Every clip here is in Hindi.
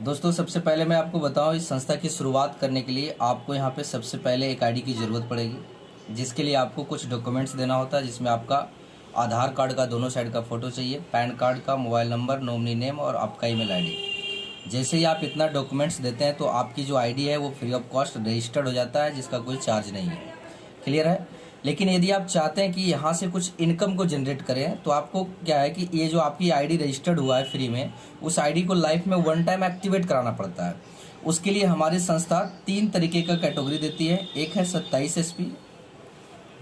दोस्तों, सबसे पहले मैं आपको बताऊं, इस संस्था की शुरुआत करने के लिए आपको यहाँ पे सबसे पहले एक आईडी की ज़रूरत पड़ेगी, जिसके लिए आपको कुछ डॉक्यूमेंट्स देना होता है, जिसमें आपका आधार कार्ड का दोनों साइड का फ़ोटो चाहिए, पैन कार्ड का, मोबाइल नंबर, नॉमिनी नेम और आपका ईमेल आईडी। जैसे ही आप इतना डॉक्यूमेंट्स देते हैं तो आपकी जो आईडी है वो फ्री ऑफ कॉस्ट रजिस्टर्ड हो जाता है, जिसका कोई चार्ज नहीं है। क्लियर है? लेकिन यदि आप चाहते हैं कि यहाँ से कुछ इनकम को जनरेट करें, तो आपको क्या है कि ये जो आपकी आईडी रजिस्टर्ड हुआ है फ्री में, उस आईडी को लाइफ में वन टाइम एक्टिवेट कराना पड़ता है। उसके लिए हमारी संस्था 3 तरीके का कैटेगरी देती है। एक है 27 एसपी,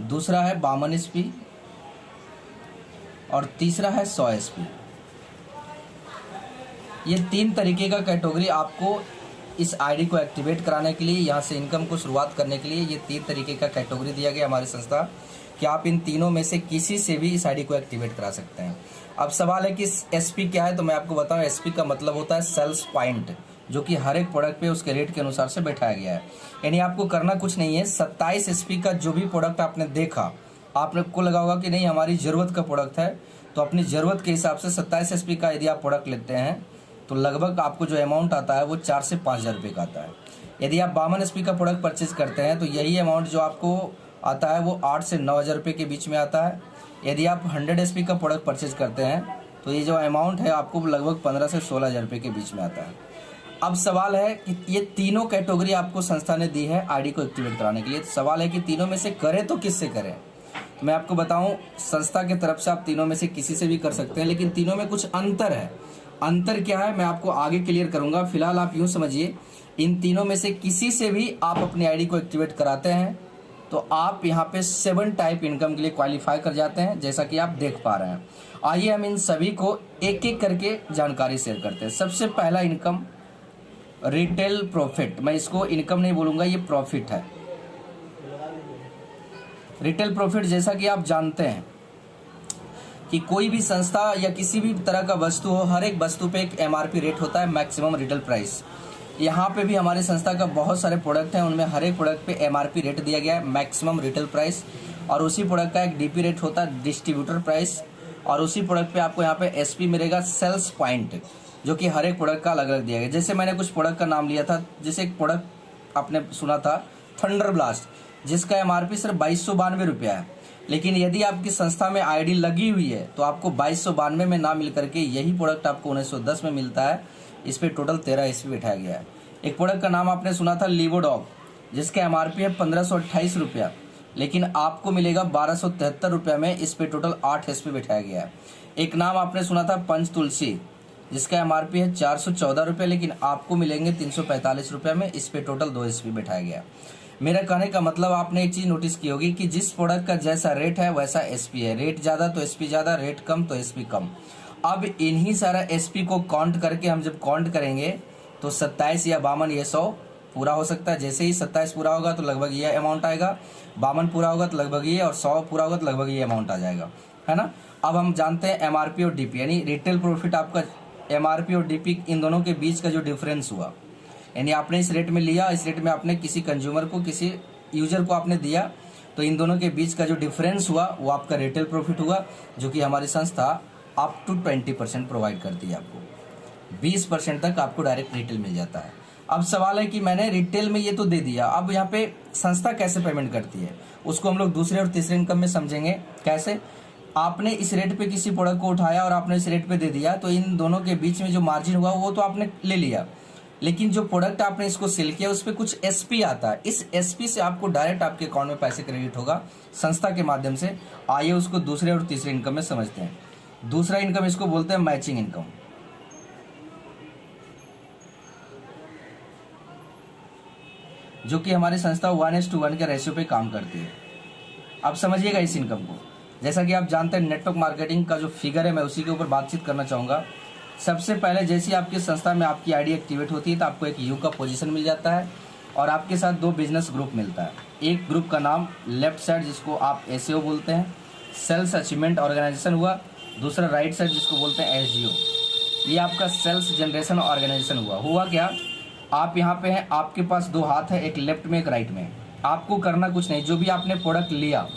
दूसरा है 52 एसपी और तीसरा है 100 एसपी। ये 3 तरीके का कैटेगरी आपको इस आईडी को एक्टिवेट कराने के लिए, यहाँ से इनकम को शुरुआत करने के लिए, ये 3 तरीके का कैटेगरी दिया गया हमारी संस्था कि आप इन तीनों में से किसी से भी इस आईडी को एक्टिवेट करा सकते हैं। अब सवाल है कि एसपी क्या है, तो मैं आपको बताऊं, एसपी का मतलब होता है सेल्स पॉइंट, जो कि हर एक प्रोडक्ट पे उसके रेट के अनुसार से बैठाया गया है। यानी आपको करना कुछ नहीं है, 27 एसपी का जो भी प्रोडक्ट आपने देखा, आपको लगा होगा कि नहीं हमारी ज़रूरत का प्रोडक्ट है, तो अपनी ज़रूरत के हिसाब से 27 एसपी का यदि आप प्रोडक्ट लेते हैं तो लगभग आपको जो अमाउंट आता है वो 4 से 5 हज़ार रुपये का आता है। यदि आप 52 एसपी का प्रोडक्ट परचेज करते हैं तो यही अमाउंट जो आपको आता है वो 8 से 9 हज़ार रुपये के बीच में आता है। यदि आप 100 एसपी का प्रोडक्ट परचेज करते हैं तो ये जो अमाउंट है आपको लगभग 15 से 16 हज़ार रुपये के बीच में आता है। अब सवाल है कि ये तीनों कैटेगरी आपको संस्था ने दी है आईडी को एक्टिवेट कराने के लिए। तो सवाल है कि तीनों में से करें तो किससे करें। मैं आपको बताऊं, संस्था की तरफ से आप तीनों में से किसी से भी कर सकते हैं, लेकिन तीनों में कुछ अंतर है। अंतर क्या है मैं आपको आगे क्लियर करूंगा। फिलहाल आप यूं समझिए, इन तीनों में से किसी से भी आप अपनी आईडी को एक्टिवेट कराते हैं तो आप यहां पे 7 टाइप इनकम के लिए क्वालिफाई कर जाते हैं, जैसा कि आप देख पा रहे हैं। आइए हम इन सभी को एक एक करके जानकारी शेयर करते हैं। सबसे पहला इनकम रिटेल प्रॉफिट। मैं इसको इनकम नहीं बोलूंगा, ये प्रॉफिट है। रिटेल प्रॉफिट, जैसा कि आप जानते हैं कि कोई भी संस्था या किसी भी तरह का वस्तु हो, हर एक वस्तु पे एक एमआरपी रेट होता है, मैक्सिमम रिटेल प्राइस। यहाँ पे भी हमारी संस्था का बहुत सारे प्रोडक्ट हैं, उनमें हर एक प्रोडक्ट पे एमआरपी रेट दिया गया है, मैक्सिमम रिटेल प्राइस। और उसी प्रोडक्ट का एक डीपी रेट होता है, डिस्ट्रीब्यूटर प्राइस। और उसी प्रोडक्ट पे आपको यहाँ पे एसपी मिलेगा, सेल्स पॉइंट, जो कि हर एक प्रोडक्ट का अलग अलग दिया गया। जैसे मैंने कुछ प्रोडक्ट का नाम लिया था, जैसे एक प्रोडक्ट आपने सुना था थंडर ब्लास्ट, जिसका एमआरपी सिर्फ 2292 रुपया है। लेकिन यदि आपकी संस्था में आईडी लगी हुई है तो आपको 2292 में ना मिल करके यही प्रोडक्ट आपको 1910 में मिलता है। इस पे टोटल 13 एसपी बैठाया गया है। एक प्रोडक्ट का नाम आपने सुना था लिवोडॉग, जिसका एमआरपी है 1528 रुपया, लेकिन आपको मिलेगा 1273 रुपया में। इस पे टोटल 8 एसपी बैठाया गया है। एक नाम आपने सुना था पंच तुलसी, जिसका एमआरपी है 414 रुपये, लेकिन आपको मिलेंगे 345 रुपये में। इस पे टोटल 2 एसपी बैठाया गया। मेरा कहने का मतलब, आपने एक चीज नोटिस की होगी कि जिस प्रोडक्ट का जैसा रेट है वैसा एसपी है। रेट ज्यादा तो एसपी ज्यादा, रेट कम तो एसपी कम। अब इन्हीं सारा एसपी को काउंट करके हम जब काउंट करेंगे तो 27 या 52 ये 100 पूरा हो सकता है। जैसे ही 27 पूरा होगा तो लगभग ये अमाउंट आएगा, 52 पूरा होगा तो लगभग ये, और 100 पूरा होगा तो लगभग ये अमाउंट आ जाएगा, है ना। अब हम जानते हैं एमआरपी और डीपी, यानी रिटेल प्रॉफिट आपका एमआरपी और डीपी, इन दोनों के बीच का जो डिफरेंस हुआ, यानी आपने इस रेट में लिया, इस रेट में आपने किसी कंज्यूमर को, किसी यूजर को आपने दिया, तो इन दोनों के बीच का जो डिफरेंस हुआ वो आपका रिटेल प्रॉफिट हुआ, जो कि हमारी संस्था अप टू 20% प्रोवाइड करती है। आपको 20% तक आपको डायरेक्ट रिटेल मिल जाता है। अब सवाल है कि मैंने रिटेल में ये तो दे दिया, अब यहाँ पे संस्था कैसे पेमेंट करती है उसको हम लोग दूसरे और तीसरे इनकम में समझेंगे। कैसे? आपने इस रेट पे किसी प्रोडक्ट को उठाया और आपने इस रेट पे दे दिया, तो इन दोनों के बीच में जो मार्जिन हुआ वो तो आपने ले लिया, लेकिन जो प्रोडक्ट आपने इसको सेल किया उस पर कुछ एसपी आता है। इस एसपी से आपको डायरेक्ट आपके अकाउंट में पैसे क्रेडिट होगा संस्था के माध्यम से। आइए उसको दूसरे और तीसरे इनकम में समझते हैं। दूसरा इनकम, इसको बोलते हैं मैचिंग इनकम, जो कि हमारी संस्था 1:1 के रेशियो पे काम करती है। अब समझिएगा इस इनकम को। जैसा कि आप जानते हैं, नेटवर्क मार्केटिंग का जो फिगर है मैं उसी के ऊपर बातचीत करना चाहूँगा। सबसे पहले जैसे आपकी संस्था में आपकी आईडी एक्टिवेट होती है तो आपको एक यू का पोजीशन मिल जाता है और आपके साथ 2 बिजनेस ग्रुप मिलता है। एक ग्रुप का नाम लेफ्ट साइड, जिसको आप एसईओ बोलते हैं, सेल्स अचीवमेंट ऑर्गेनाइजेशन हुआ। दूसरा राइट साइड, जिसको बोलते हैं एसजीओ, ये आपका सेल्स जनरेशन ऑर्गेनाइजेशन हुआ क्या, आप यहाँ पे हैं, आपके पास 2 हाथ है, एक लेफ्ट में एक राइट में। आपको करना कुछ नहीं, जो भी आपने प्रोडक्ट लिया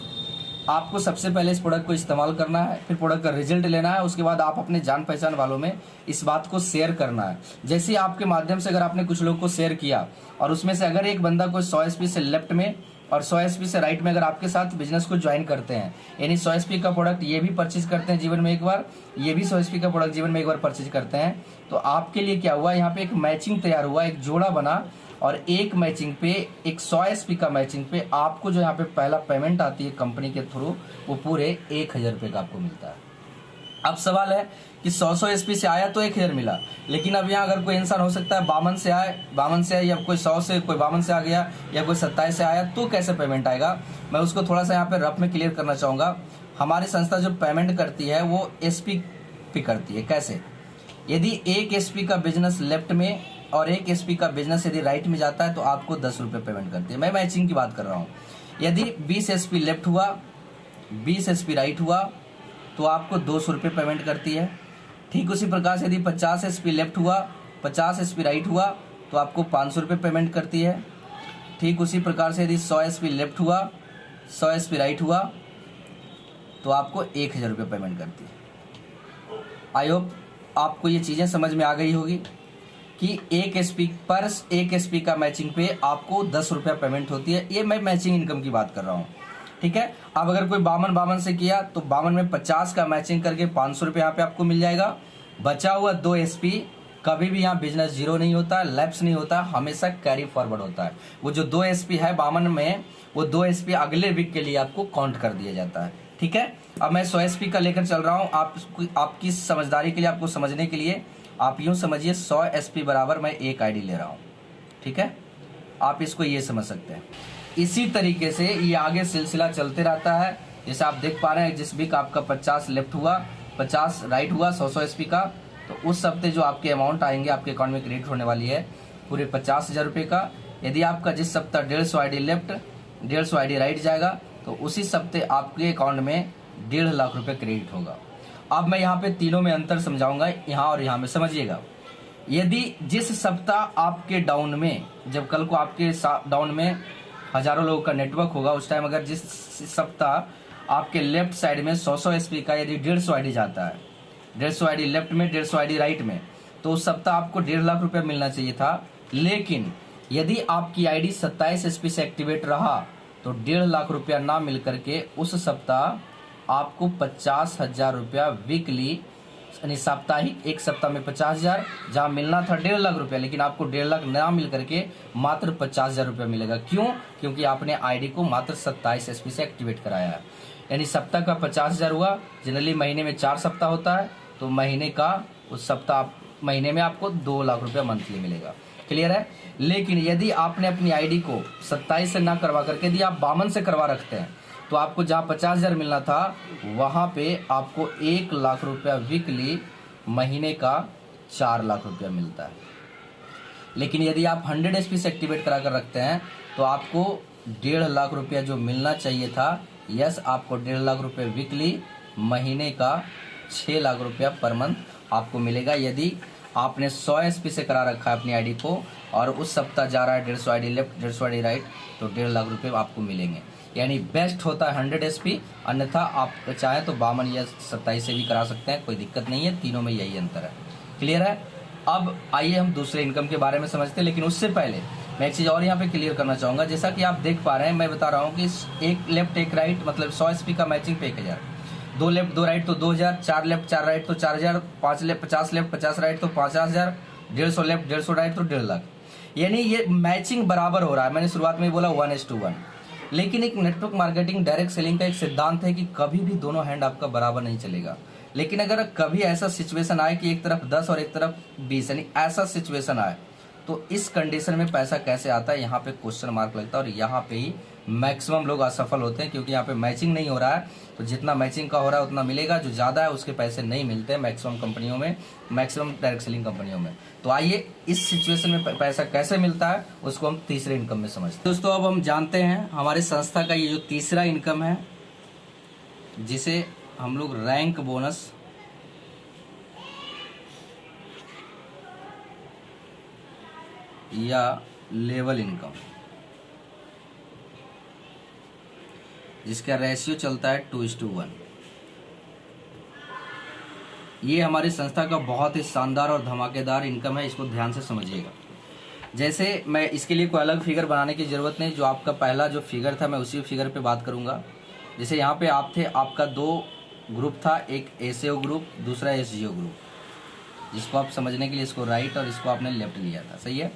आपको सबसे पहले इस प्रोडक्ट को इस्तेमाल करना है, फिर प्रोडक्ट का रिजल्ट लेना है, उसके बाद आप अपने जान पहचान वालों में इस बात को शेयर करना है। जैसे आपके माध्यम से अगर आपने कुछ लोग को शेयर किया और उसमें से अगर एक बंदा कोई 100 एसपी से लेफ्ट में और 100 एसपी से राइट में अगर आपके साथ बिजनेस को ज्वाइन करते हैं, यानी 100 एसपी का प्रोडक्ट ये भी परचेज करते हैं जीवन में एक बार, ये भी 100 एसपी का प्रोडक्ट जीवन में एक बार परचेज करते हैं, तो आपके लिए क्या हुआ, यहाँ पे एक मैचिंग तैयार हुआ, एक जोड़ा बना, और एक मैचिंग पे, एक 100 एसपी का मैचिंग पे आपको जो यहाँ पे पहला पेमेंट आती है कंपनी के थ्रू, वो पूरे 1000 रुपये का आपको मिलता है। अब सवाल है कि 100 एसपी से आया तो 1000 मिला, लेकिन अब यहाँ अगर कोई इंसान हो सकता है 52 से आए या कोई 100 से, कोई 52 से आ गया या कोई 27 से आया, तो कैसे पेमेंट आएगा, मैं उसको थोड़ा सा यहाँ पे रफ में क्लियर करना चाहूँगा। हमारी संस्था जो पेमेंट करती है वो एसपी पे करती है। कैसे? यदि एक एसपी का बिजनेस लेफ्ट में और एक एसपी का बिजनेस यदि राइट में जाता है तो आपको 10 रुपये पेमेंट करती है। मैं मैचिंग की बात कर रहा हूँ। यदि 20 एसपी लेफ्ट हुआ, 20 एसपी राइट हुआ, तो आपको 200 रुपये पेमेंट करती है। ठीक उसी प्रकार से यदि 50 एसपी लेफ्ट हुआ, 50 एसपी राइट हुआ, तो आपको 500 रुपये पेमेंट करती है। ठीक उसी प्रकार से यदि 100 एसपी लेफ्ट हुआ, 100 एसपी राइट हुआ, तो आपको 1000 रुपये पेमेंट करती है। आई होप आपको ये चीज़ें समझ में आ गई होगी कि एक एसपी का मैचिंग पे आपको 10 रुपया पेमेंट होती है। ये मैं मैचिंग इनकम की बात कर रहा हूँ, ठीक है। अब अगर कोई 52 से किया तो 52 में 50 का मैचिंग करके 500 रुपये यहाँ पे आपको मिल जाएगा। बचा हुआ 2 एसपी, कभी भी यहाँ बिजनेस जीरो नहीं होता है, लैप्स नहीं होता, हमेशा कैरी फॉरवर्ड होता है। वो जो 2 एसपी है 52 में, वो 2 एसपी अगले वीक के लिए आपको काउंट कर दिया जाता है, ठीक है। अब मैं 100 एसपी का लेकर चल रहा हूँ, आपकी समझदारी के लिए, आपको समझने के लिए आप यूं समझिए 100 एसपी बराबर मैं एक आईडी ले रहा हूं, ठीक है। आप इसको ये समझ सकते हैं। इसी तरीके से ये आगे सिलसिला चलते रहता है। जैसे आप देख पा रहे हैं, जिस वीक आपका 50 लेफ्ट हुआ, 50 राइट हुआ 100 एसपी का, तो उस हफ्ते जो आपके अमाउंट आएंगे आपके अकाउंट में क्रेडिट होने वाली है पूरे 50,000 रुपये का। यदि आपका जिस सप्ताह 150 आईडी लेफ्ट, 150 आईडी राइट जाएगा, तो उसी सप्ते आपके अकाउंट में 1.5 लाख रुपये क्रेडिट होगा। अब मैं यहाँ पे तीनों में अंतर समझाऊंगा, यहाँ और यहाँ में समझिएगा। यदि जिस सप्ताह आपके डाउन में, जब कल को आपके डाउन में हजारों लोगों का नेटवर्क होगा, उस टाइम अगर जिस सप्ताह आपके लेफ्ट साइड में 100 एसपी का यदि 150 आईडी जाता है, 150 आईडी लेफ्ट में, 150 आईडी राइट में, तो उस सप्ताह आपको 1.5 लाख रुपया मिलना चाहिए था। लेकिन यदि आपकी आईडी 27 एसपी से एक्टिवेट रहा तो 1.5 लाख रुपया ना मिल करके उस सप्ताह आपको 50,000 रुपया वीकली, यानी साप्ताहिक, एक सप्ताह में 50,000, जहां मिलना था 1.5 लाख रुपया, लेकिन आपको 1.5 लाख ना मिल करके मात्र 50,000 रुपया मिलेगा। क्यों? क्योंकि आपने आईडी को मात्र 27 एसपी से एक्टिवेट कराया है। यानी सप्ताह का 50,000 हुआ। जनरली महीने में 4 सप्ताह होता है, तो महीने का उस सप्ताह, महीने में आपको 2 लाख रुपया मंथली मिलेगा। क्लियर है? लेकिन यदि आपने अपनी आईडी को 27 से ना करवा करके यदि आप 52 से करवा रखते हैं, तो आपको जहां 50,000 मिलना था वहां पे आपको 1 लाख रुपया वीकली, महीने का 4 लाख रुपया मिलता है। लेकिन यदि आप 100 एसपी से एक्टिवेट करा कर रखते हैं तो आपको 1.5 लाख रुपया जो मिलना चाहिए था, यस, आपको 1.5 लाख रुपये वीकली, महीने का 6 लाख रुपया पर मंथ आपको मिलेगा। यदि आपने 100 एसपी से करा रखा है अपनी आईडी को और उस सप्ताह जा रहा है 150 आईडी लेफ्ट, 150 आईडी राइट, तो 1.5 लाख रुपये आपको मिलेंगे। यानी बेस्ट होता है 100 एसपी, अन्यथा आप चाहें तो 52 या 27 से भी करा सकते हैं, कोई दिक्कत नहीं है। तीनों में यही अंतर है। क्लियर है? अब आइए हम दूसरे इनकम के बारे में समझते हैं, लेकिन उससे पहले मैं एक चीज़ और यहाँ पे क्लियर करना चाहूँगा। जैसा कि आप देख पा रहे हैं, मैं बता रहा हूँ कि एक लेफ्ट एक राइट, मतलब 100 एसपी का मैचिंग पे 1000, 2 लेफ्ट 2 राइट तो 2000, 4 लेफ्ट 4 राइट तो 4000, 5 लेफ्ट 50 लेफ्ट 50 राइट तो 50,000, 150 लेफ्ट 150 राइट तो 1.5 लाख। यानी ये मैचिंग बराबर हो रहा है। मैंने शुरुआत में बोला 1:1, लेकिन एक नेटवर्क मार्केटिंग डायरेक्ट सेलिंग का एक सिद्धांत है कि कभी भी दोनों हैंड आपका बराबर नहीं चलेगा। लेकिन अगर कभी ऐसा सिचुएशन आए कि एक तरफ 10 और एक तरफ 20, यानी ऐसा सिचुएशन आए, तो इस कंडीशन में पैसा कैसे आता है, यहाँ पे क्वेश्चन मार्क लगता है। और यहाँ पे ही मैक्सिमम लोग असफल होते हैं, क्योंकि यहाँ पे मैचिंग नहीं हो रहा है। तो जितना मैचिंग का हो रहा है उतना मिलेगा, जो ज़्यादा है उसके पैसे नहीं मिलते हैं मैक्सिमम कंपनियों में, मैक्सिमम डायरेक्ट सेलिंग कंपनियों में। तो आइए इस सिचुएशन में पैसा कैसे मिलता है उसको हम तीसरे इनकम में समझते हैं। दोस्तों, अब हम जानते हैं हमारे संस्था का ये जो तीसरा इनकम है, जिसे हम लोग रैंक बोनस या लेवल इनकम, जिसका रेशियो चलता है 2:1। ये हमारी संस्था का बहुत ही शानदार और धमाकेदार इनकम है, इसको ध्यान से समझिएगा। जैसे मैं इसके लिए कोई अलग फिगर बनाने की ज़रूरत नहीं, जो आपका पहला जो फिगर था मैं उसी फिगर पे बात करूँगा। जैसे यहाँ पे आप थे, आपका 2 ग्रुप था, एक एसएओ ग्रुप, दूसरा एसजीओ ग्रुप, जिसको आप समझने के लिए इसको राइट और इसको आपने लेफ्ट लिया था, सही है।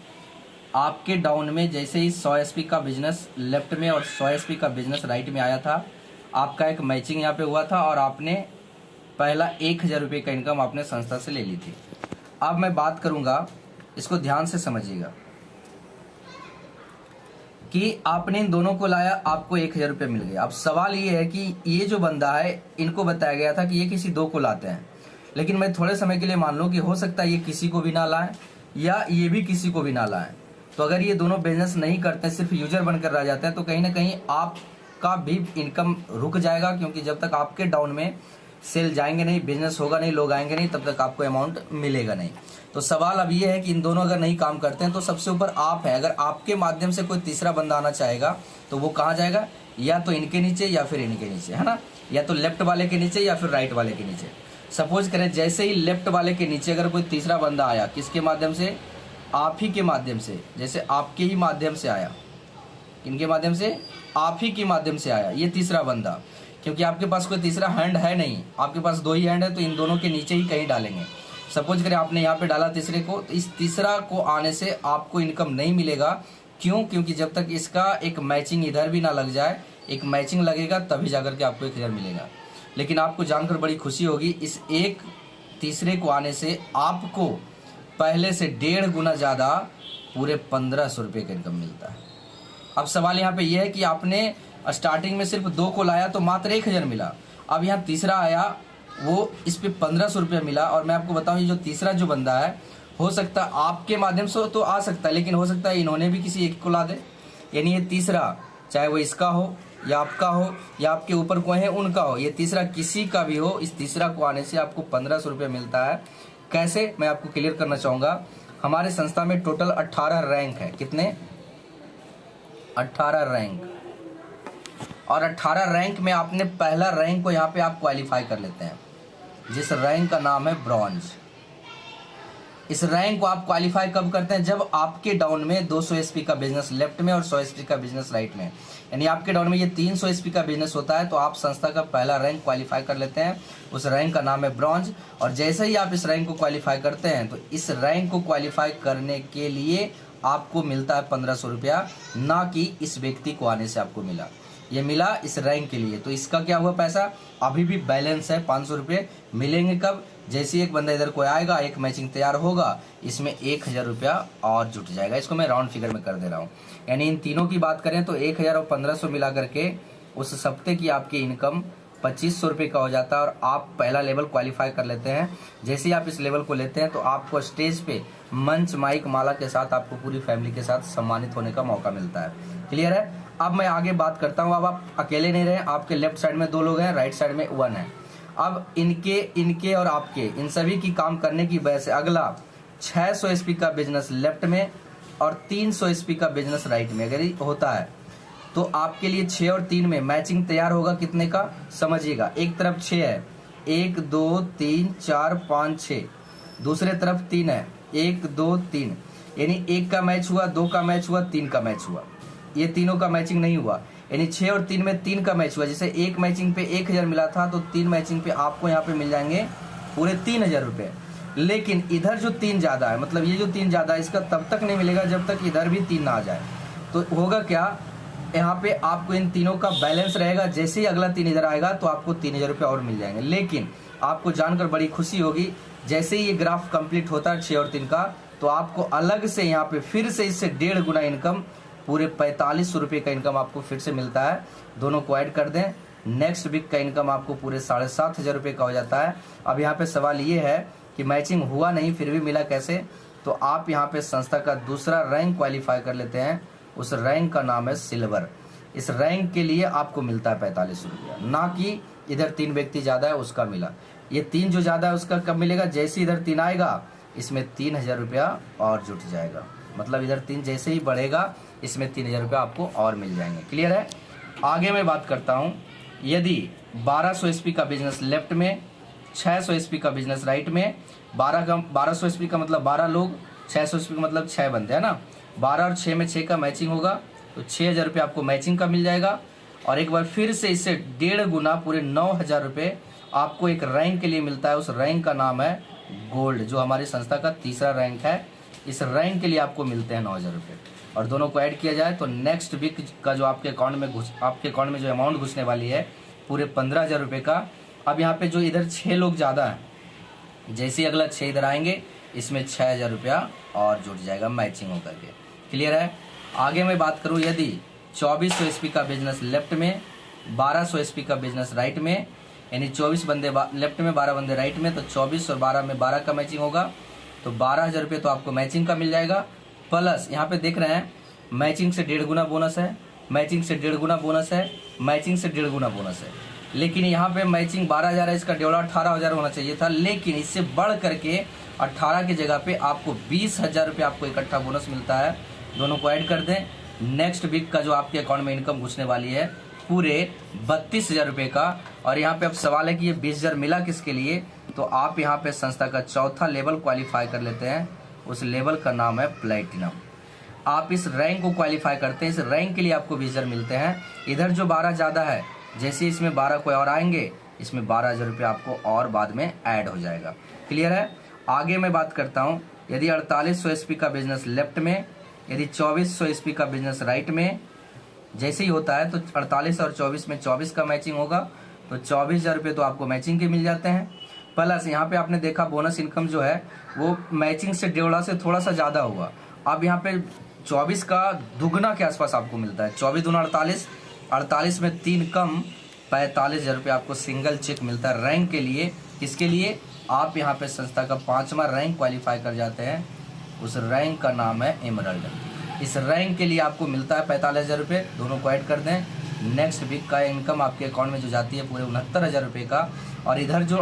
आपके डाउन में जैसे ही 100 एसपी का बिजनेस लेफ्ट में और 100 एसपी का बिजनेस राइट में आया था, आपका एक मैचिंग यहाँ पे हुआ था और आपने पहला 1000 रुपये का इनकम आपने संस्था से ले ली थी। अब मैं बात करूँगा, इसको ध्यान से समझिएगा कि आपने इन दोनों को लाया, आपको 1000 रुपये मिल गया। अब सवाल ये है कि ये जो बंदा है, इनको बताया गया था कि ये किसी 2 को लाते हैं, लेकिन मैं थोड़े समय के लिए मान लूँ कि हो सकता है ये किसी को भी ना लाएं या ये भी किसी को भी ना लाएं। तो अगर ये दोनों बिजनेस नहीं करते, सिर्फ यूजर बनकर रह जाते हैं, तो कहीं ना कहीं आपका भी इनकम रुक जाएगा, क्योंकि जब तक आपके डाउन में सेल जाएंगे नहीं, बिजनेस होगा नहीं, लोग आएंगे नहीं, तब तक आपको अमाउंट मिलेगा नहीं। तो सवाल अब ये है कि इन दोनों अगर नहीं काम करते हैं तो सबसे ऊपर आप हैं। अगर आपके माध्यम से कोई तीसरा बंदा आना चाहेगा तो वो कहाँ जाएगा? या तो इनके नीचे या फिर इनके नीचे, है ना, या तो लेफ्ट वाले के नीचे या फिर राइट वाले के नीचे। सपोज करें जैसे ही लेफ्ट वाले के नीचे अगर कोई तीसरा बंदा आया, किसके माध्यम से? आप ही के माध्यम से। जैसे आपके ही माध्यम से आया, इनके माध्यम से, आप ही के माध्यम से आया ये तीसरा बंदा, क्योंकि आपके पास कोई तीसरा हैंड है नहीं, आपके पास 2 ही हैंड है, तो इन दोनों के नीचे ही कहीं डालेंगे। सपोज करें आपने यहाँ पे डाला तीसरे को, तो इस तीसरा को आने से आपको इनकम नहीं मिलेगा। क्यों? क्योंकि जब तक इसका एक मैचिंग इधर भी ना लग जाए, एक मैचिंग लगेगा तभी जाकर के आपको 1000 मिलेगा। लेकिन आपको जानकर बड़ी खुशी होगी, इस एक तीसरे को आने से आपको पहले से 1.5 गुना ज़्यादा पूरे 1500 रुपये का इनकम मिलता है। अब सवाल यहाँ पे ये है कि आपने स्टार्टिंग में सिर्फ 2 को लाया तो मात्र 1000 मिला, अब यहाँ तीसरा आया, वो इस पे 1500 रुपया मिला। और मैं आपको बताऊँ, ये जो तीसरा जो बंदा है, हो सकता है आपके माध्यम से तो आ सकता है, लेकिन हो सकता है इन्होंने भी किसी एक को ला दे। यानी ये तीसरा, चाहे वो इसका हो या आपका हो या आपके ऊपर कोई है उनका हो, ये तीसरा किसी का भी हो, इस तीसरा को आने से आपको 1500 रुपये मिलता है। कैसे, मैं आपको क्लियर करना चाहूँगा। हमारे संस्था में टोटल 18 रैंक है। कितने? 18 रैंक। और 18 रैंक में आपने पहला रैंक को यहाँ पे आप क्वालिफाई कर लेते हैं, जिस रैंक का नाम है ब्रॉन्ज। इस रैंक को आप क्वालिफाई कब करते हैं? जब आपके डाउन में 200 एसपी का बिजनेस लेफ्ट में और 100 एसपी का बिजनेस राइट में, यानी आपके डाउन में ये 300 एसपी का बिजनेस होता है, तो आप संस्था का पहला रैंक क्वालिफाई कर लेते हैं। उस रैंक का नाम है ब्रॉन्ज। और जैसे ही आप इस रैंक को क्वालिफाई करते हैं, तो इस रैंक को क्वालिफाई करने के लिए आपको मिलता है 1500 रुपया, ना कि इस व्यक्ति को आने से आपको मिला। ये मिला इस रैंक के लिए, तो इसका क्या हुआ? पैसा अभी भी बैलेंस है 500 रुपये। मिलेंगे कब? जैसे एक बंदा इधर कोई आएगा, एक मैचिंग तैयार होगा, इसमें 1000 रुपया और जुट जाएगा। इसको मैं राउंड फिगर में कर दे रहा हूँ। यानी इन तीनों की बात करें तो 1000 और 1500 मिला करके उस हफ्ते की आपकी इनकम 2500 रुपये का हो जाता है। और आप पहला लेवल क्वालिफाई कर लेते हैं। जैसे ही आप इस लेवल को लेते हैं, तो आपको स्टेज पे मंच माइक माला के साथ आपको पूरी फैमिली के साथ सम्मानित होने का मौका मिलता है। क्लियर है? अब मैं आगे बात करता हूँ। अब आप अकेले नहीं रहे, आपके लेफ्ट साइड में 2 लोग हैं, राइट साइड में 1 है। अब इनके और आपके, इन सभी की काम करने की वजह से अगला 600 एसपी का बिजनेस लेफ्ट में और 300 एसपी का बिजनेस राइट में अगर होता है, तो आपके लिए 6 और 3 में मैचिंग तैयार होगा। कितने का? समझिएगा, एक तरफ 6 है, 1 2 3 4 5 6, दूसरे तरफ 3 है, 1 2 3, यानी 1 का मैच हुआ, 2 का मैच हुआ, 3 का मैच हुआ। ये तीनों का मैचिंग नहीं हुआ, यानी 6 और 3 में 3 का मैच हुआ। जैसे एक मैचिंग पे 1000 मिला था, तो 3 मैचिंग पे आपको यहाँ पे मिल जाएंगे पूरे 3000 रुपये। लेकिन इधर जो 3 ज़्यादा है, मतलब ये जो 3 ज़्यादा है, इसका तब तक नहीं मिलेगा जब तक इधर भी 3 ना आ जाए। तो होगा क्या, यहाँ पे आपको इन तीनों का बैलेंस रहेगा। जैसे ही अगला 3 इधर आएगा तो आपको 3000 रुपये और मिल जाएंगे। लेकिन आपको जानकर बड़ी खुशी होगी, जैसे ही ये ग्राफ कंप्लीट होता है 6 और 3 का, तो आपको अलग से यहाँ पे फिर से इससे 1.5 गुना इनकम, पूरे 4500 रुपये का इनकम आपको फिर से मिलता है। दोनों को ऐड कर दें, नेक्स्ट वीक का इनकम आपको पूरे 7500 रुपये का हो जाता है। अब यहाँ पे सवाल ये है कि मैचिंग हुआ नहीं फिर भी मिला कैसे? तो आप यहाँ पे संस्था का दूसरा रैंक क्वालिफाई कर लेते हैं। उस रैंक का नाम है सिल्वर। इस रैंक के लिए आपको मिलता है 4500 रुपया, ना कि इधर 3 व्यक्ति ज़्यादा है उसका मिला। ये 3 जो ज़्यादा है उसका कब मिलेगा? जैसे इधर 3 आएगा, इसमें 3000 रुपया और जुट जाएगा। मतलब इधर 3 जैसे ही बढ़ेगा, इसमें 3000 रुपया आपको और मिल जाएंगे। क्लियर है? आगे मैं बात करता हूँ, यदि 1200 एसपी का बिजनेस लेफ्ट में, 600 एसपी का बिजनेस राइट में, 1200 एसपी का मतलब 12 लोग, 600 एसपी का मतलब 6 बंदे है ना, 12 और 6 में 6 का मैचिंग होगा तो 6000 रुपये आपको मैचिंग का मिल जाएगा। और एक बार फिर से इससे 1.5 गुना पूरे 9000 रुपये आपको एक रैंक के लिए मिलता है। उस रैंक का नाम है गोल्ड, जो हमारी संस्था का तीसरा रैंक है। इस रैंक के लिए आपको मिलते हैं 9000 रुपये। और दोनों को ऐड किया जाए तो नेक्स्ट वीक का जो आपके अकाउंट में जो अमाउंट घुसने वाली है पूरे 15000 रुपये का। अब यहाँ पे जो इधर 6 लोग ज़्यादा हैं, जैसे ही अगला 6 इधर आएंगे इसमें 6000 रुपया और जुड़ जाएगा मैचिंग होकर के। क्लियर है। आगे मैं बात करूँ, यदि 2400 एसपी का बिजनेस लेफ्ट में, 1200 एसपी का बिजनेस राइट में, यानी 24 बंदे लेफ्ट में, 12 बंदे राइट में, तो 24 और 12 में 12 का मैचिंग होगा तो 12000 रुपये तो आपको मैचिंग का मिल जाएगा। प्लस यहाँ पे देख रहे हैं मैचिंग से 1.5 गुना बोनस है, मैचिंग से 1.5 गुना बोनस है, मैचिंग से 1.5 गुना बोनस है। लेकिन यहाँ पे मैचिंग 12000 है, इसका डेवला 18000 होना चाहिए था, लेकिन इससे बढ़ करके 18 की जगह पे आपको 20000 रुपये आपको इकट्ठा बोनस मिलता है। दोनों को ऐड कर दें, नेक्स्ट वीक का जो आपके अकाउंट में इनकम घुसने वाली है पूरे 32000 रुपये का। और यहाँ पे अब सवाल है कि ये 20000 मिला किसके लिए, तो आप यहाँ पे संस्था का चौथा लेवल क्वालिफाई कर लेते हैं। उस लेवल का नाम है प्लेटिनम। आप इस रैंक को क्वालिफाई करते हैं, इस रैंक के लिए आपको 20000 मिलते हैं। इधर जो 12 ज़्यादा है, जैसे इसमें 12 कोई और आएंगे इसमें 12000 रुपये आपको और बाद में ऐड हो जाएगा। क्लियर है। आगे मैं बात करता हूँ, यदि 4800 एसपी का बिजनेस लेफ्ट में, यदि 2400 एसपी का बिजनेस राइट में, जैसे ही होता है तो 48 और 24 में 24 का मैचिंग होगा तो 24000 रुपये तो आपको मैचिंग के मिल जाते हैं। प्लस यहाँ पे आपने देखा बोनस इनकम जो है वो मैचिंग से 1.5 से थोड़ा सा ज़्यादा हुआ। अब यहाँ पे 24 का दुगना के आसपास आपको मिलता है। 24 दूना 48, 48 में 3 कम, 45000 रुपये आपको सिंगल चेक मिलता है रैंक के लिए। किसके लिए, आप यहाँ पे संस्था का 5वां रैंक क्वालिफाई कर जाते हैं। उस रैंक का नाम है एमरल्ड। इस रैंक के लिए आपको मिलता है 45000 रुपये। दोनों को ऐड कर दें, नेक्स्ट वीक का इनकम आपके अकाउंट में जो जाती है पूरे 69000 रुपये का। और इधर जो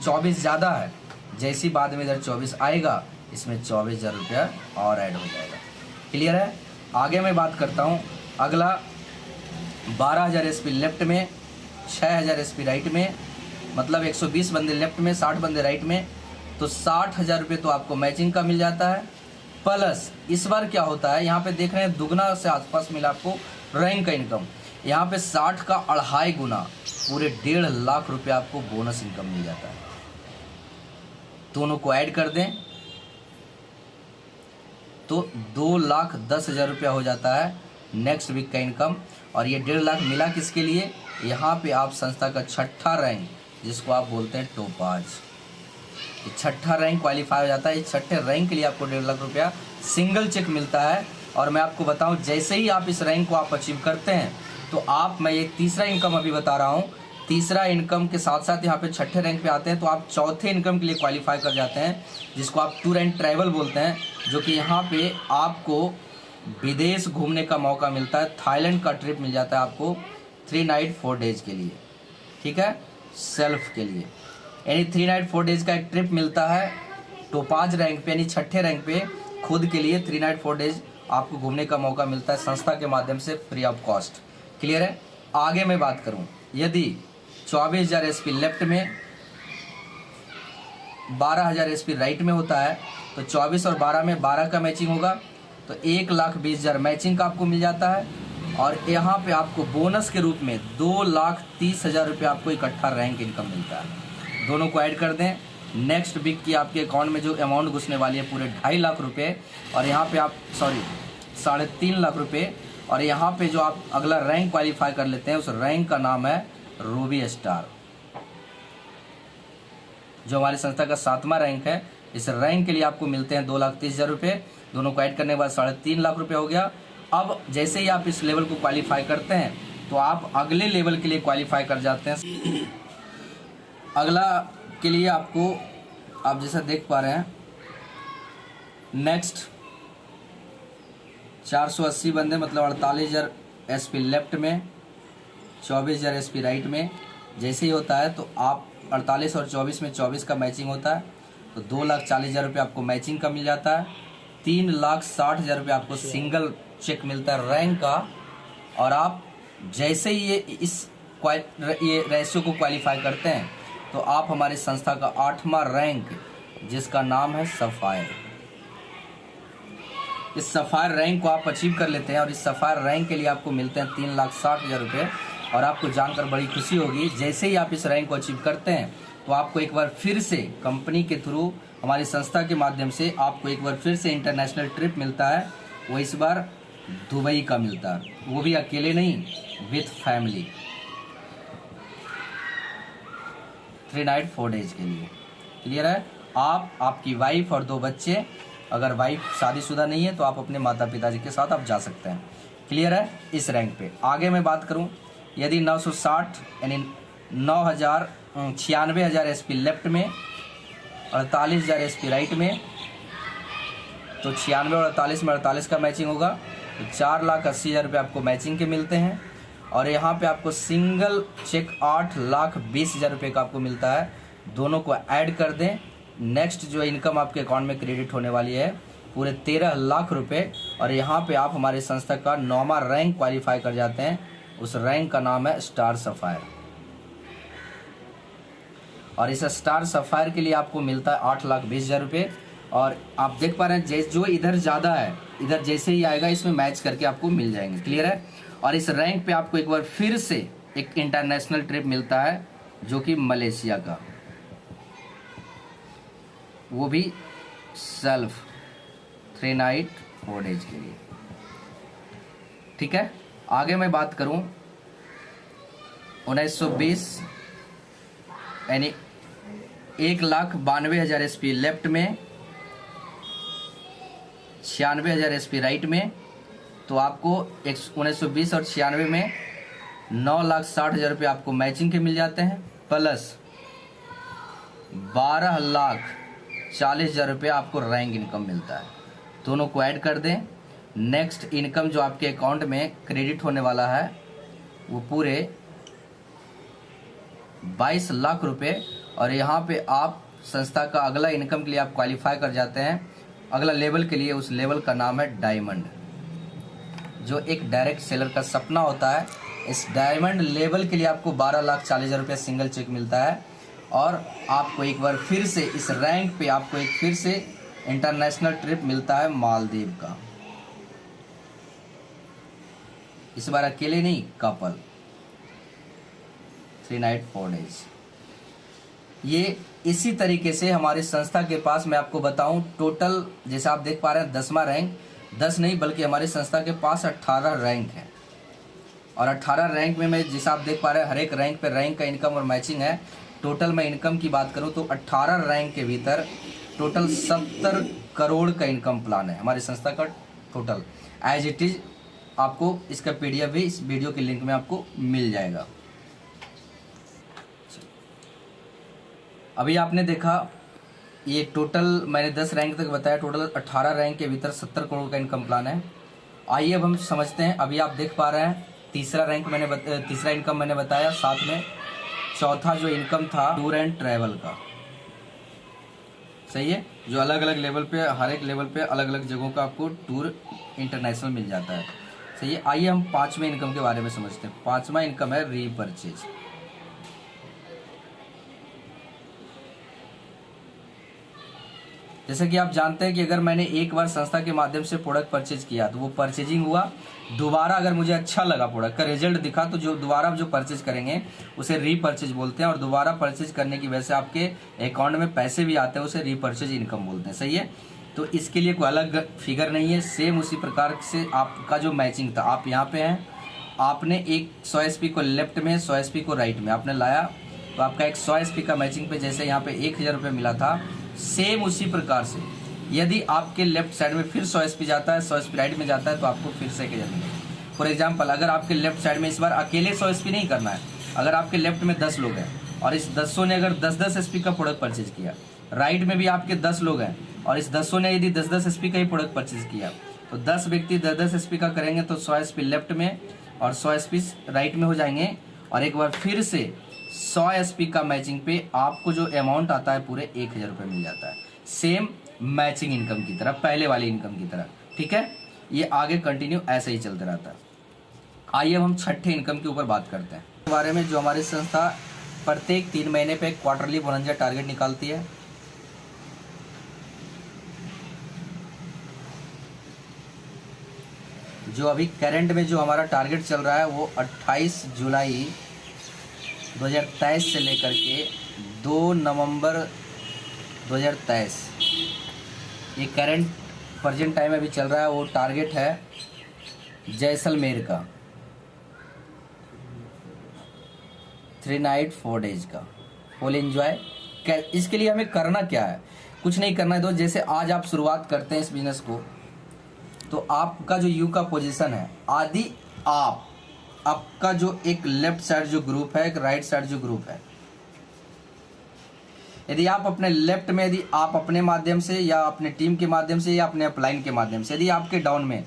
24 ज़्यादा है, जैसी बाद में इधर 24 आएगा इसमें 24000 रुपया और ऐड हो जाएगा। क्लियर है। आगे मैं बात करता हूँ, अगला 12000 एसपी लेफ्ट में, 6000 एसपी राइट में, मतलब 120 बंदे लेफ्ट में, 60 बंदे राइट में, तो 60000 रुपये तो आपको मैचिंग का मिल जाता है। प्लस इस बार क्या होता है, यहाँ पे देख रहे हैं दुगना से आसपास मिला आपको रैंक का इनकम। यहाँ पे 60 का 2.5 गुना पूरे 1.5 लाख रुपये आपको बोनस इनकम मिल जाता है। दोनों को ऐड कर दें तो 2,10,000 रुपया हो जाता है नेक्स्ट वीक का इनकम। और ये 1.5 लाख मिला किसके लिए, यहाँ पे आप संस्था का 6ठा रैंक, जिसको आप बोलते हैं टोपाज, 6ठा रैंक क्वालिफाई हो जाता है। इस 6ठे रैंक के लिए आपको 1.5 लाख रुपया सिंगल चेक मिलता है। और मैं आपको बताऊं, जैसे ही आप इस रैंक को आप अचीव करते हैं तो आप, मैं ये तीसरा इनकम अभी बता रहा हूँ, तीसरा इनकम के साथ साथ यहाँ पे 6ठे रैंक पे आते हैं तो आप चौथे इनकम के लिए क्वालिफाई कर जाते हैं, जिसको आप टूर एंड ट्रैवल बोलते हैं, जो कि यहाँ पे आपको विदेश घूमने का मौका मिलता है। थाईलैंड का ट्रिप मिल जाता है आपको 3 नाइट 4 डेज के लिए, ठीक है, सेल्फ के लिए, यानी 3 नाइट 4 डेज का एक ट्रिप मिलता है टोपाज रैंक पे, यानी 6ठे रैंक पे खुद के लिए 3 नाइट 4 डेज आपको घूमने का मौका मिलता है संस्था के माध्यम से फ्री ऑफ कॉस्ट। क्लियर है। आगे मैं बात करूं, यदि 24000 एसपी लेफ्ट में, 12000 एसपी राइट में होता है तो 24 और 12 में 12 का मैचिंग होगा तो 1,20,000 मैचिंग का आपको मिल जाता है। और यहाँ पे आपको बोनस के रूप में 2,30,000 रुपये आपको इकट्ठा रैंक इनकम मिलता है। दोनों को ऐड कर दें, नेक्स्ट वीक की आपके अकाउंट में जो अमाउंट घुसने वाली है पूरे 2.5 लाख रुपये, और यहाँ पे आप 3.5 लाख रुपये। और यहाँ पे जो आप अगला रैंक क्वालिफाई कर लेते हैं, उस रैंक का नाम है रूबी स्टार, जो हमारी संस्था का 7वां रैंक है। इस रैंक के लिए आपको मिलते हैं 2,30,000 रुपये। दोनों को ऐड करने के बाद 3.5 लाख रुपये हो गया। अब जैसे ही आप इस लेवल को क्वालिफाई करते हैं तो आप अगले लेवल के लिए क्वालिफाई कर जाते हैं। अगला के लिए आपको, आप जैसा देख पा रहे हैं, नेक्स्ट 480 बंदे, मतलब 48,000 एसपी लेफ्ट में, 24,000 एसपी राइट में। जैसे ही होता है तो आप 48 और 24 में 24 का मैचिंग होता है तो 2,40,000 रुपये आपको मैचिंग का मिल जाता है। 3,60,000 रुपये आपको सिंगल चेक मिलता है रैंक का। और आप जैसे ही ये रेशियो को क्वालिफाई करते हैं तो आप हमारी संस्था का 8वां रैंक, जिसका नाम है सफायर, इस सफायर रैंक को आप अचीव कर लेते हैं। और इस सफायर रैंक के लिए आपको मिलते हैं 3,60,000 रुपये। और आपको जानकर बड़ी खुशी होगी, जैसे ही आप इस रैंक को अचीव करते हैं तो आपको एक बार फिर से कंपनी के थ्रू, हमारी संस्था के माध्यम से आपको एक बार फिर से इंटरनेशनल ट्रिप मिलता है। वो इस बार दुबई का मिलता है, वो भी अकेले नहीं, विथ फैमिली, 3 नाइट 4 डेज के लिए। क्लियर है? आप, आपकी वाइफ और 2 बच्चे, अगर वाइफ शादीशुदा नहीं है तो आप अपने माता पिताजी के साथ आप जा सकते हैं। क्लियर है? इस रैंक पे आगे मैं बात करूं, यदि 960 यानी 96,000 एसपी लेफ्ट में, 48,000 एसपी राइट में, तो 96 और 48 में 48 का मैचिंग होगा, तो 4,80,000 रुपये आपको मैचिंग के मिलते हैं। और यहाँ पे आपको सिंगल चेक 8,20,000 रुपये का आपको मिलता है। दोनों को ऐड कर दें, नेक्स्ट जो इनकम आपके अकाउंट में क्रेडिट होने वाली है पूरे 13 लाख रुपये। और यहाँ पे आप हमारी संस्था का 9वां रैंक क्वालिफाई कर जाते हैं। उस रैंक का नाम है स्टार सफायर। और इस स्टार सफायर के लिए आपको मिलता है 8,20,000 रुपये। और आप देख पा रहे हैं जो इधर ज़्यादा है, इधर जैसे ही आएगा इसमें मैच करके आपको मिल जाएंगे। क्लियर है? और इस रैंक पे आपको एक बार फिर से एक इंटरनेशनल ट्रिप मिलता है, जो कि मलेशिया का, वो भी सेल्फ 3 नाइट 4 डेज के लिए। ठीक है? आगे मैं बात करूं, 1920 यानी 1,92,000 एसपी लेफ्ट में, 96,000 एसपी राइट में, तो आपको 1920 और 96 में 9,60,000 रुपये आपको मैचिंग के मिल जाते हैं, प्लस 12,40,000 रुपये आपको रैंक इनकम मिलता है। दोनों को ऐड कर दें, नेक्स्ट इनकम जो आपके अकाउंट में क्रेडिट होने वाला है वो पूरे 22 लाख रुपये। और यहाँ पे आप संस्था का अगला इनकम के लिए आप क्वालिफाई कर जाते हैं, अगला लेवल के लिए। उस लेवल का नाम है डायमंड, जो एक डायरेक्ट सेलर का सपना होता है। इस डायमंड लेवल के लिए आपको 12,40,000 रुपये सिंगल चेक मिलता है। और आपको एक बार फिर से इस रैंक पे आपको एक फिर से इंटरनेशनल ट्रिप मिलता है मालदीव का। इस बार अकेले नहीं, कपल, 3 नाइट 4 डेज। ये इसी तरीके से हमारी संस्था के पास, मैं आपको बताऊं, टोटल जैसे आप देख पा रहे हैं 10वां रैंक, 10 नहीं बल्कि हमारी संस्था के पास 18 रैंक है। और 18 रैंक में मैं जैसा आप देख पा रहे हैं हर एक रैंक पे रैंक का इनकम और मैचिंग है। टोटल मैं इनकम की बात करूं तो 18 रैंक के भीतर टोटल 70 करोड़ का इनकम प्लान है हमारी संस्था का टोटल। एज इट इज आपको इसका PDF भी इस वीडियो के लिंक में आपको मिल जाएगा। अभी आपने देखा ये टोटल मैंने 10 रैंक तक बताया, टोटल 18 रैंक के भीतर 70 करोड़ का इनकम प्लान है। आइए अब हम समझते हैं। अभी आप देख पा रहे हैं तीसरा इनकम मैंने बताया, साथ में चौथा जो इनकम था टूर एंड ट्रैवल का। सही है? जो अलग अलग लेवल पे, हर एक लेवल पे अलग अलग जगहों का आपको टूर इंटरनेशनल मिल जाता है। सही है? आइए हम 5वें इनकम के बारे में समझते हैं। 5वां इनकम है रीपरचेज। जैसे कि आप जानते हैं कि अगर मैंने एक बार संस्था के माध्यम से प्रोडक्ट परचेज किया तो वो परचेजिंग हुआ, दोबारा अगर मुझे अच्छा लगा, प्रोडक्ट का रिजल्ट दिखा, तो जो दोबारा जो परचेज करेंगे उसे रीपरचेज बोलते हैं। और दोबारा परचेज करने की वजह से आपके अकाउंट में पैसे भी आते हैं, उसे रीपरचेज इनकम बोलते हैं। सही है? तो इसके लिए कोई अलग फिगर नहीं है। सेम उसी प्रकार से आपका जो मैचिंग था, आप यहाँ पे हैं, आपने एक 100 SP को लेफ्ट में, 100 SP को राइट में आपने लाया, तो आपका एक 100 SP का मैचिंग पे जैसे यहाँ पे 1,000 रुपये मिला था, सेम उसी प्रकार से यदि आपके लेफ्ट साइड में फिर 100 SP जाता है, 100 SP राइट में जाता है, तो आपको फिर से 1,000 मिलेगा। फॉर एग्जाम्पल, अगर आपके लेफ्ट साइड में इस बार अकेले 100 SP नहीं करना है, अगर आपके लेफ्ट में 10 लोग हैं और इस 10 ने अगर 10-10 SP का प्रोडक्ट परचेज किया, राइट में भी आपके 10 लोग हैं और इस 10 ने यदि 10-10 SP का ही प्रोडक्ट परचेज किया, तो 10 व्यक्ति 10-10 SP का करेंगे तो 100 SP लेफ्ट में और 100 SP राइट में हो जाएंगे। और एक बार फिर से 100 SP का मैचिंग पे आपको जो अमाउंट आता है पूरे 1,000 रुपये मिल जाता है, सेम मैचिंग इनकम की तरह, पहले वाली इनकम की तरह। ठीक है? ये आगे कंटिन्यू ऐसे ही चलते रहता है। आइए अब हम छठे इनकम के ऊपर बात करते हैं इस बारे में, जो हमारी संस्था प्रत्येक 3 महीने पे क्वार्टरली बोनंजा टारगेट निकालती है। जो अभी करंट में जो हमारा टारगेट चल रहा है वो 28 जुलाई 2023 से लेकर के 2 नवंबर 2023 ये करंट प्रेजेंट टाइम अभी चल रहा है। वो टारगेट है जैसलमेर का 3 नाइट 4 डेज का फुल एंजॉय। इसके लिए हमें करना क्या है, कुछ नहीं करना है दोस्त। जैसे आज आप शुरुआत करते हैं इस बिजनेस को, तो आपका जो यू का पोजीशन है, आदि आपका जो एक लेफ्ट साइड जो ग्रुप है, एक राइट साइड जो ग्रुप है, यदि आप अपने लेफ्ट में, यदि आप अपने माध्यम से या अपने टीम के माध्यम से या अपने अपलाइन के माध्यम से, यदि आपके डाउन में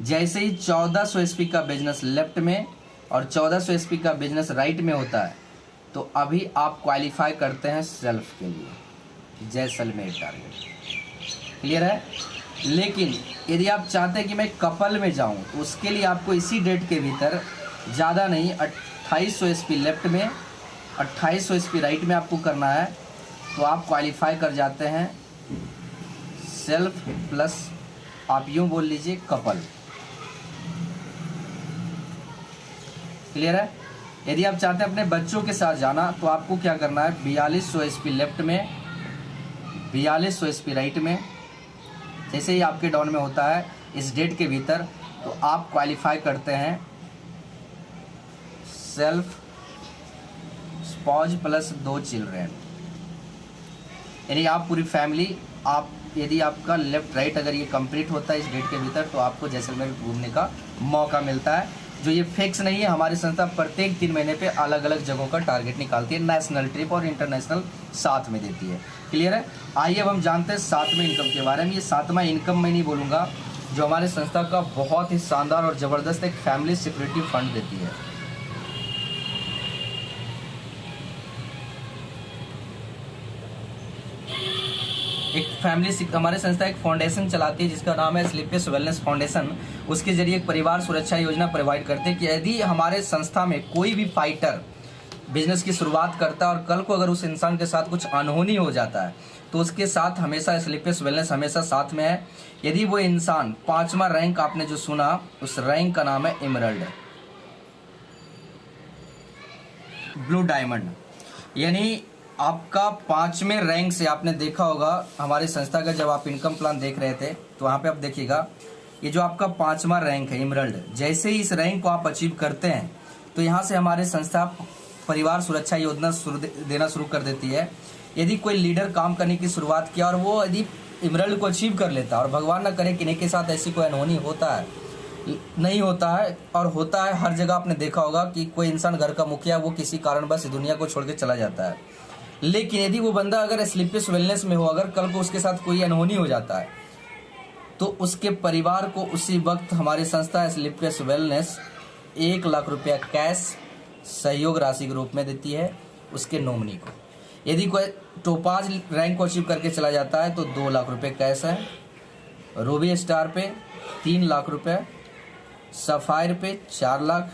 जैसे ही 1400 एसपी का बिजनेस लेफ्ट में और 1400 एसपी का बिजनेस राइट में होता है, तो अभी आप क्वालिफाई करते हैं सेल्फ के लिए जैसलमेर टारगेट। क्लियर है? लेकिन यदि आप चाहते हैं कि मैं कपल में जाऊं, तो उसके लिए आपको इसी डेट के भीतर ज़्यादा नहीं 2800 एसपी लेफ्ट में 2800 एसपी राइट में आपको करना है, तो आप क्वालिफाई कर जाते हैं सेल्फ प्लस आप यूं बोल लीजिए कपल। क्लियर है? यदि आप चाहते हैं अपने बच्चों के साथ जाना, तो आपको क्या करना है 4200 एसपी लेफ्ट में 4200 एसपी राइट में, जैसे ही आपके डाउन में होता है इस डेट के भीतर, तो आप क्वालिफाई करते हैं सेल्फ स्पॉज प्लस 2 चिल्ड्रेन। यानी आप पूरी फैमिली, आप यदि आपका लेफ्ट राइट अगर ये कंप्लीट होता है इस डेट के भीतर, तो आपको जैसलमेर घूमने का मौका मिलता है। जो ये फिक्स नहीं है, हमारी संस्था प्रत्येक 3 महीने पे अलग अलग जगहों का टारगेट निकालती है, नेशनल ट्रिप और इंटरनेशनल साथ में देती है। क्लियर है? आइए अब हम जानते हैं 7वें इनकम के बारे में। ये 7वां इनकम मैं नहीं बोलूँगा, जो हमारे संस्था का बहुत ही शानदार और ज़बरदस्त एक फैमिली सिक्योरिटी फंड देती है। एक फैमिली, हमारे संस्था एक फाउंडेशन चलाती है जिसका नाम है स्लीपलेस वेलनेस फाउंडेशन। उसके जरिए एक परिवार सुरक्षा योजना प्रोवाइड करते हैं कि यदि हमारे संस्था में कोई भी फाइटर बिजनेस की शुरुआत करता है और कल को अगर उस इंसान के साथ कुछ अनहोनी हो जाता है, तो उसके साथ हमेशा स्लीपलेस वेलनेस हमेशा साथ में है। यदि वो इंसान 5वां रैंक आपने जो सुना, उस रैंक का नाम है एमरल्ड ब्लू डायमंड। यानी आपका 5वें रैंक से, आपने देखा होगा हमारी संस्था का जब आप इनकम प्लान देख रहे थे, तो वहाँ पे आप देखिएगा ये जो आपका 5वां रैंक है एमरल्ड, जैसे ही इस रैंक को आप अचीव करते हैं, तो यहाँ से हमारे संस्था परिवार सुरक्षा योजना देना शुरू कर देती है। यदि कोई लीडर काम करने की शुरुआत किया और वो यदि एमरल्ड को अचीव कर लेता है, और भगवान ना करे किन्हीं के साथ ऐसी कोई अनहोनी होता है, नहीं होता है और होता है हर जगह, आपने देखा होगा कि कोई इंसान घर का मुखिया वो किसी कारणवश दुनिया को छोड़ के चला जाता है, लेकिन यदि वो बंदा अगर स्लीपलेस वेलनेस में हो, अगर कल को उसके साथ कोई अनहोनी हो जाता है, तो उसके परिवार को उसी वक्त हमारी संस्था स्लीपलेस वेलनेस 1 लाख रुपया कैश सहयोग राशि के रूप में देती है उसके नॉमिनी को। यदि कोई टोपाज रैंक को अचीव करके चला जाता है, तो 2 लाख रुपये कैश है, रूबी स्टार पे 3 लाख रुपये, सफ़ायर पे 4 लाख,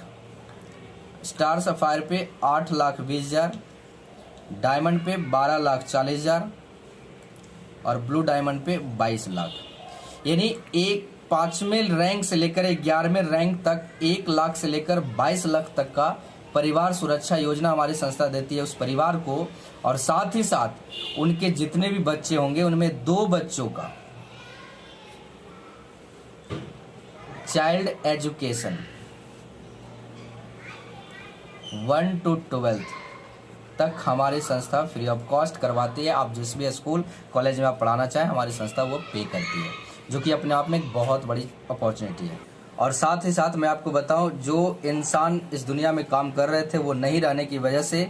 स्टार सफ़ायर पे 8,20,000, डायमंड पे 12,40,000 और ब्लू डायमंड पे 22 लाख। यानी एक 5वें रैंक से लेकर 11वें रैंक तक 1 लाख से लेकर 22 लाख तक का परिवार सुरक्षा योजना हमारी संस्था देती है उस परिवार को। और साथ ही साथ उनके जितने भी बच्चे होंगे उनमें 2 बच्चों का चाइल्ड एजुकेशन 1 to 12th तक हमारी संस्था फ्री ऑफ कॉस्ट करवाती है। आप जिस भी स्कूल कॉलेज में आप पढ़ाना चाहें, हमारी संस्था वो पे करती है, जो कि अपने आप में एक बहुत बड़ी अपॉर्चुनिटी है। और साथ ही साथ मैं आपको बताऊं, जो इंसान इस दुनिया में काम कर रहे थे वो नहीं रहने की वजह से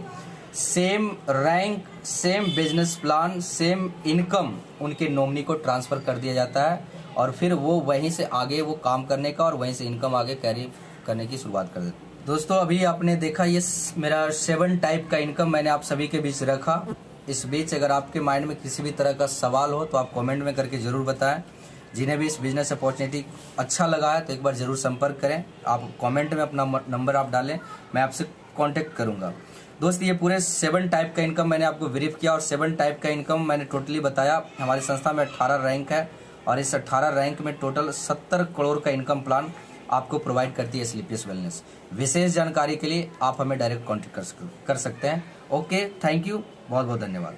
same rank, same business plan, same income उनके नॉमिनी को ट्रांसफ़र कर दिया जाता है और फिर वो वहीं से आगे वो काम करने का और वहीं से इनकम आगे कैरी करने की शुरुआत कर देते हैं। दोस्तों, अभी आपने देखा ये मेरा 7 टाइप का इनकम मैंने आप सभी के बीच रखा। इस बीच अगर आपके माइंड में किसी भी तरह का सवाल हो तो आप कमेंट में करके ज़रूर बताएं। जिन्हें भी इस बिजनेस अपॉर्चुनिटी अच्छा लगा है तो एक बार ज़रूर संपर्क करें। आप कमेंट में अपना नंबर आप डालें, मैं आपसे कांटेक्ट करूंगा। दोस्त ये पूरे 7 टाइप का इनकम मैंने आपको ब्रीफ किया और 7 टाइप का इनकम मैंने टोटली बताया। हमारी संस्था में 18 रैंक है और इस 18 रैंक में टोटल 70 करोड़ का इनकम प्लान आपको प्रोवाइड करती है स्लीपियस वेलनेस। विशेष जानकारी के लिए आप हमें डायरेक्ट कॉन्टेक्ट कर सकते हैं। ओके, थैंक यू, बहुत बहुत धन्यवाद।